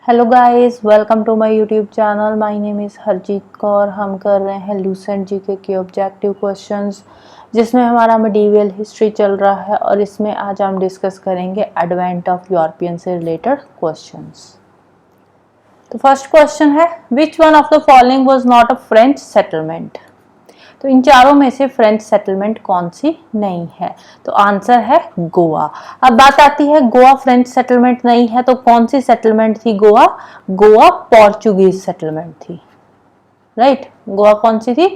Hello guys, welcome to my YouTube channel. My name is Harjeet Kaur. हम कर रहे हैं लूसेंट जीके के ऑब्जेक्टिव क्वेश्चंस, जिसमें हमारा मिडीवियल हिस्ट्री चल रहा है और इसमें आज हम डिस्कस करेंगे एडवेंट ऑफ यूरोपियन से रिलेटेड क्वेश्चंस। तो फर्स्ट क्वेश्चन है, विच one of the following was not a French settlement. तो इन चारों में से फ्रेंच सेटलमेंट कौन सी नहीं है? तो आंसर है गोवा। अब बात आती है गोवा फ्रेंच सेटलमेंट नहीं है तो कौन सी सेटलमेंट थी? गोवा पोर्चुगीज सेटलमेंट थी। राइट, गोवा कौन सी थी?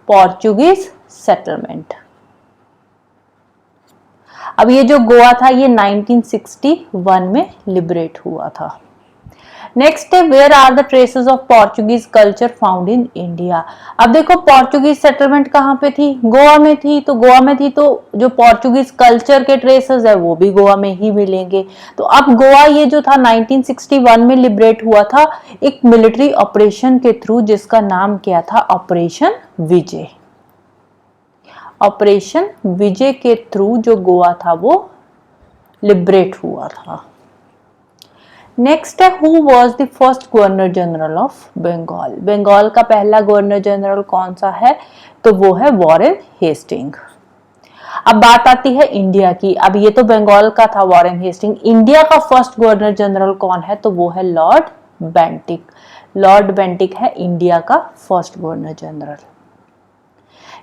Portuguese settlement. अब ये जो गोवा था ये 1961 में लिबरेट हुआ था। नेक्स्ट है, where are the traces of Portuguese culture found in India. अब देखो पोर्चुगीज सेटलमेंट कहाँ पे थी? गोवा में थी। तो गोवा में थी तो जो पोर्चुगीज कल्चर के ट्रेसेस है वो भी गोवा में ही मिलेंगे। तो अब गोवा ये जो था 1961 में लिबरेट हुआ था एक मिलिट्री ऑपरेशन के थ्रू, जिसका नाम क्या था? ऑपरेशन विजय। ऑपरेशन विजय के थ्रू जो गोवा था वो लिबरेट हुआ था। नेक्स्ट है, who was the first governor general of Bengal. Bengal का पहला गवर्नर जनरल कौन सा है? तो वो है वॉरेन हेस्टिंग। अब बात आती है इंडिया की। अब ये तो बंगाल का था वॉरेन हेस्टिंग। इंडिया का फर्स्ट गवर्नर जनरल कौन है? तो वो है लॉर्ड बेंटिक। लॉर्ड बेंटिक है इंडिया का फर्स्ट गवर्नर जनरल।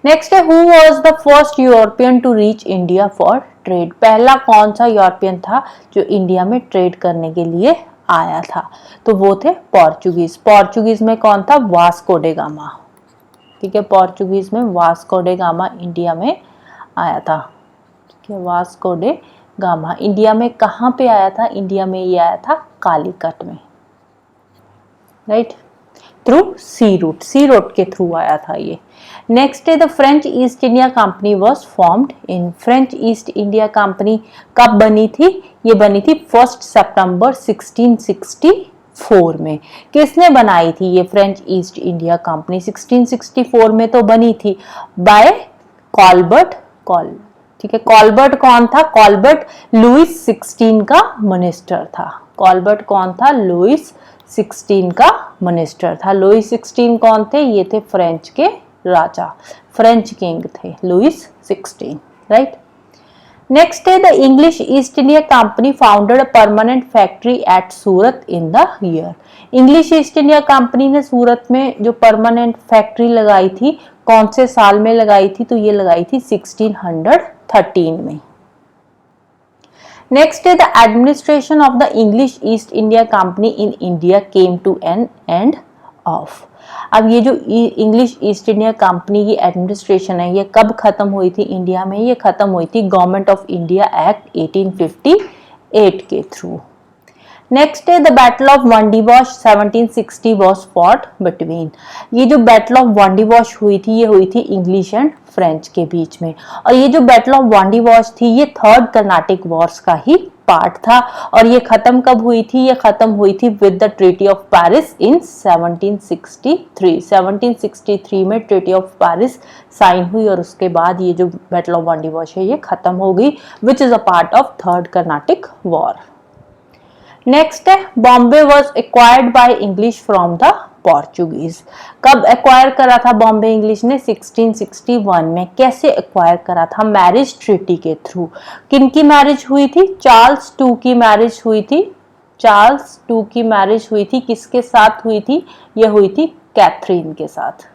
नेक्स्ट है, who was the first European to reach India for trade. पहला कौन सा यूरोपियन था जो इंडिया में ट्रेड करने के लिए आया था? तो वो थे पोर्चुगीज। पोर्चुगीज में कौन था? Vasco da gamma. ठीक है, पोर्चुगीज में वास्को डे गामा इंडिया में आया था। ठीक है, वास्को डे गामा इंडिया में कहाँ पे आया था? इंडिया में ये आया था कालीकट में। राइट, थ्रू सी रूट के थ्रू आया था ये। नेक्स्ट है, the French east India Company was formed in. French east India company कब बनी थी? ये बनी थी 1 सितंबर 1664 में। किसने बनाई थी ये फ्रेंच ईस्ट इंडिया कंपनी? 1664 में तो बनी थी बाय कॉलबर्ट कॉल। ठीक है, कॉलबर्ट कौन था? कॉलबर्ट लुइस 16 का मिनिस्टर था। कॉलबर्ट कौन था? लुइस 16 का मिनिस्टर था। लुइस 16 कौन थे? ये थे फ्रेंच के राजा, फ्रेंच किंग थे लुइस 16। राइट। नेक्स्ट है, the English East India company founded a permanent factory eight Surat in the year. English East India company ने सूरत में जो परमानेंट फैक्ट्री लगाई थी कौन से साल में लगाई थी? तो ये लगाई थी 1613 में। नेक्स्ट है, the administration of the English East India Company in India came to an end of. अब ये जो इंग्लिश ईस्ट इंडिया कंपनी की एडमिनिस्ट्रेशन है ये कब खत्म हुई थी इंडिया में? ये खत्म हुई थी गवर्नमेंट ऑफ इंडिया एक्ट 1858 के थ्रू। नेक्स्ट है, the battle of Wandiwash 1760 was fought between. ये जो बैटल ऑफ वांडीवॉश हुई थी ये हुई थी इंग्लिश एंड फ्रेंच के बीच में। और ये जो बैटल ऑफ वांडीवॉश थी ये थर्ड कर्नाटिक वॉर्स का ही पार्ट था। और ये खत्म कब हुई थी? ये खत्म हुई थी with the treaty of Paris in 1763। 1763 में ट्रीटी ऑफ पेरिस साइन हुई और उसके बाद ये जो बैटल ऑफ वांडीवॉश है ये खत्म हो गई, which is a part of third Carnatic war. Next है, Bombay was acquired by English from the Portuguese. कब एक्वायर करा था बॉम्बे इंग्लिश ने? 1661 में। कैसे एक्वायर करा था? मैरिज ट्रीटी के थ्रू। किन की मैरिज हुई थी? चार्ल्स टू की मैरिज हुई थी। चार्ल्स टू की मैरिज हुई थी। किसके साथ हुई थी? ये हुई थी कैथरीन के साथ।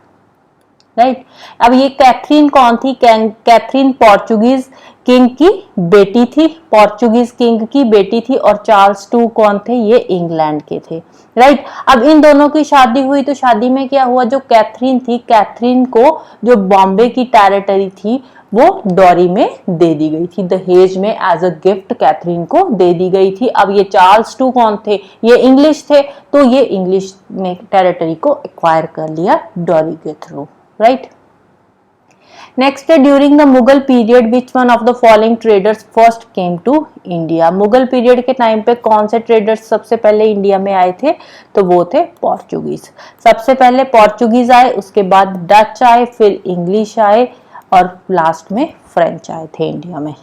राइट। अब ये कैथरीन कौन थी? कैथरीन पोर्चुगीज किंग की बेटी थी। पोर्चुगीज किंग की बेटी थी। और चार्ल्स टू कौन थे? ये इंग्लैंड के थे। राइट। अब इन दोनों की शादी हुई तो शादी में क्या हुआ? जो कैथरीन थी, कैथरीन को जो बॉम्बे की टेरिटरी थी वो डॉरी में दे दी गई थी। दहेज में एज अ गिफ्ट कैथरीन को दे दी गई थी। अब ये चार्ल्स टू कौन थे? ये इंग्लिश थे। तो ये इंग्लिश ने टेरिटरी को एक्वायर कर लिया डॉरी के थ्रू। राइट। नेक्स्ट है, during the Mughal period which one of the following traders first came to India. Mughal period के टाइम पे कौन से ट्रेडर्स सबसे पहले इंडिया में आए थे? तो वो थे पोर्चुगीज। सबसे पहले पोर्चुगीज आए, उसके बाद डच आए, फिर इंग्लिश आए और लास्ट में फ्रेंच आए थे इंडिया में।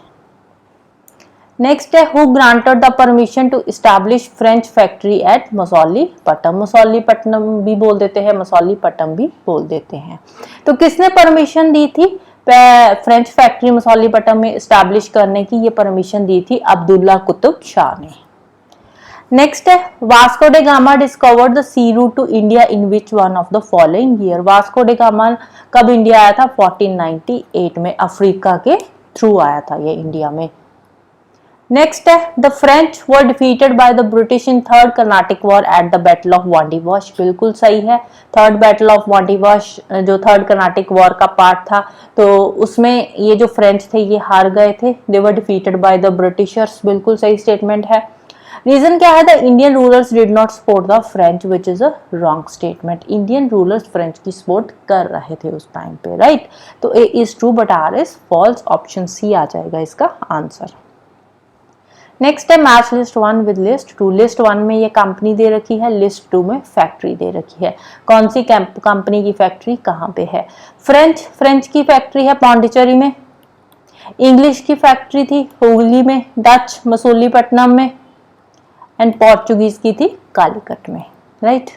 नेक्स्ट है who granted the permission to establish French factory at Masulipatnam. Masulipatnam भी बोल देते हैं, मसौलीपट्टनम भी बोल देते हैं। तो किसने परमिशन दी थी फ्रेंच फैक्ट्री मसौलीपट्टनम में इस्टेब्लिश करने की? ये परमिशन दी थी अब्दुल्ला कुतुब शाह ने। नेक्स्ट है Vasco da Gama discovered the sea route to India in which one of the following year. Vasco da Gama कब इंडिया आया था? 1498 में, अफ्रीका के थ्रू आया था ये इंडिया में। नेक्स्ट है the French were defeated by the British in third Carnatic war at the battle of Wandiwash. बिल्कुल सही है, थर्ड बैटल ऑफ वांडीवाश जो थर्ड कर्नाटिक वॉर का पार्ट था, तो उसमें ये जो फ्रेंच थे ये हार गए थे। They were defeated by the Britishers, बिल्कुल सही स्टेटमेंट है। रीजन क्या है? The Indian rulers did not support the French, which is a wrong statement. Indian rulers French की सपोर्ट कर रहे थे उस टाइम पे, राइट? तो A is true but R is false. Option C आ जाएगा इसका आंसर। नेक्स्ट है match list 1 with list 2। List 1 में ये कंपनी दे रखी है, लिस्ट 2 में फैक्ट्री दे रखी है। कौन सी कंपनी की फैक्ट्री कहाँ पे है? फ्रेंच की फैक्ट्री है पौंडीचेरी में, इंग्लिश की फैक्ट्री थी हुगली में, डच मसूलीपट्टनम में, एंड पोर्चुगीज की थी कालीकट में, राइट?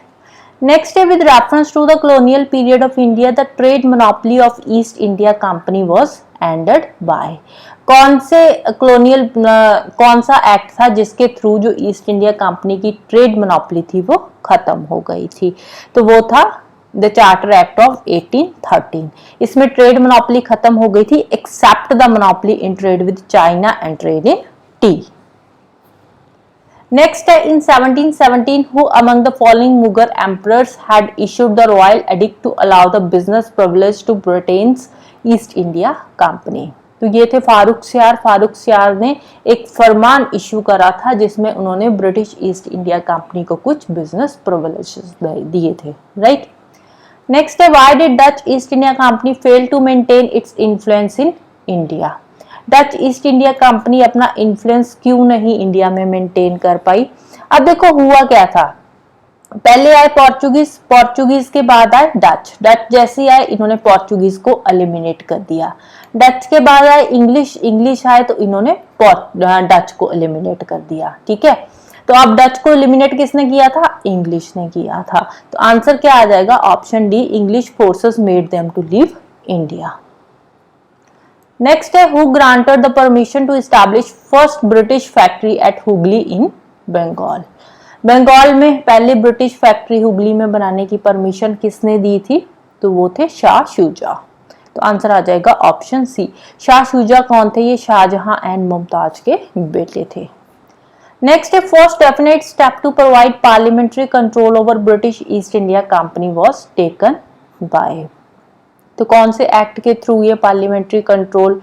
नेक्स्ट है with reference to the colonial period of India the trade monopoly of East India Company was ended by. कौन सा एक्ट था जिसके थ्रू जो ईस्ट इंडिया कंपनी की ट्रेड मोनोपोली थी वो खत्म हो गई थी? तो वो था द चार्टर एक्ट ऑफ 1813। इसमें ट्रेड मोनोपोली खत्म हो गई थी except the monopoly in trade with China and trade in tea. Next है in 1717 who among the following Mughal emperors had issued the royal edict to allow the business privilege to Britain's East India Company। तो ये थे फारूक सियार। फारूक सियार ने एक फरमान issue करा था जिसमें उन्होंने ब्रिटिश ईस्ट इंडिया कंपनी को कुछ बिजनेस प्रिविलेजेस दिए थे, राइट? नेक्स्ट है why did Dutch East India Company fail to maintain its influence in India. Dutch East India Company अपना इन्फ्लुएंस क्यों नहीं इंडिया में मेंटेन कर पाई? अब देखो हुआ क्या था, पहले आए पोर्चुगीज के बाद आए डच जैसे आए इन्होंने पोर्चुगीज को एलिमिनेट कर दिया। डच के बाद आए इंग्लिश आए तो इन्होंने डच को एलिमिनेट कर दिया, ठीक है? तो अब डच को एलिमिनेट किसने किया था? इंग्लिश ने किया था। तो आंसर क्या आ जाएगा? Option D, English forces made them to leave India. Next है who granted the permission to establish first British factory at Hooghly in Bengal. Bengal में पहले ब्रिटिश फैक्ट्री हुगली में बनाने की परमिशन किसने दी थी? तो वो थे शाह शुजा। तो आंसर आ जाएगा ऑप्शन सी। शाह शुजा कौन थे? ये शाहजहां एंड मुमताज के बेटे थे। नेक्स्ट है first definite step to provide parliamentary control over British East India Company was taken by. तो कौन से एक्ट के थ्रू ये पार्लियामेंट्री कंट्रोल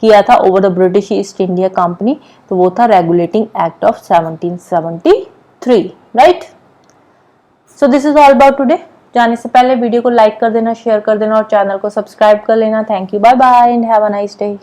किया था over the British East India company? तो वो था regulating act of 1773, right? So this is all about today. जाने से पहले वीडियो को लाइक कर देना, शेयर कर देना और चैनल को सब्सक्राइब कर लेना। Thank you, bye bye and have a nice day.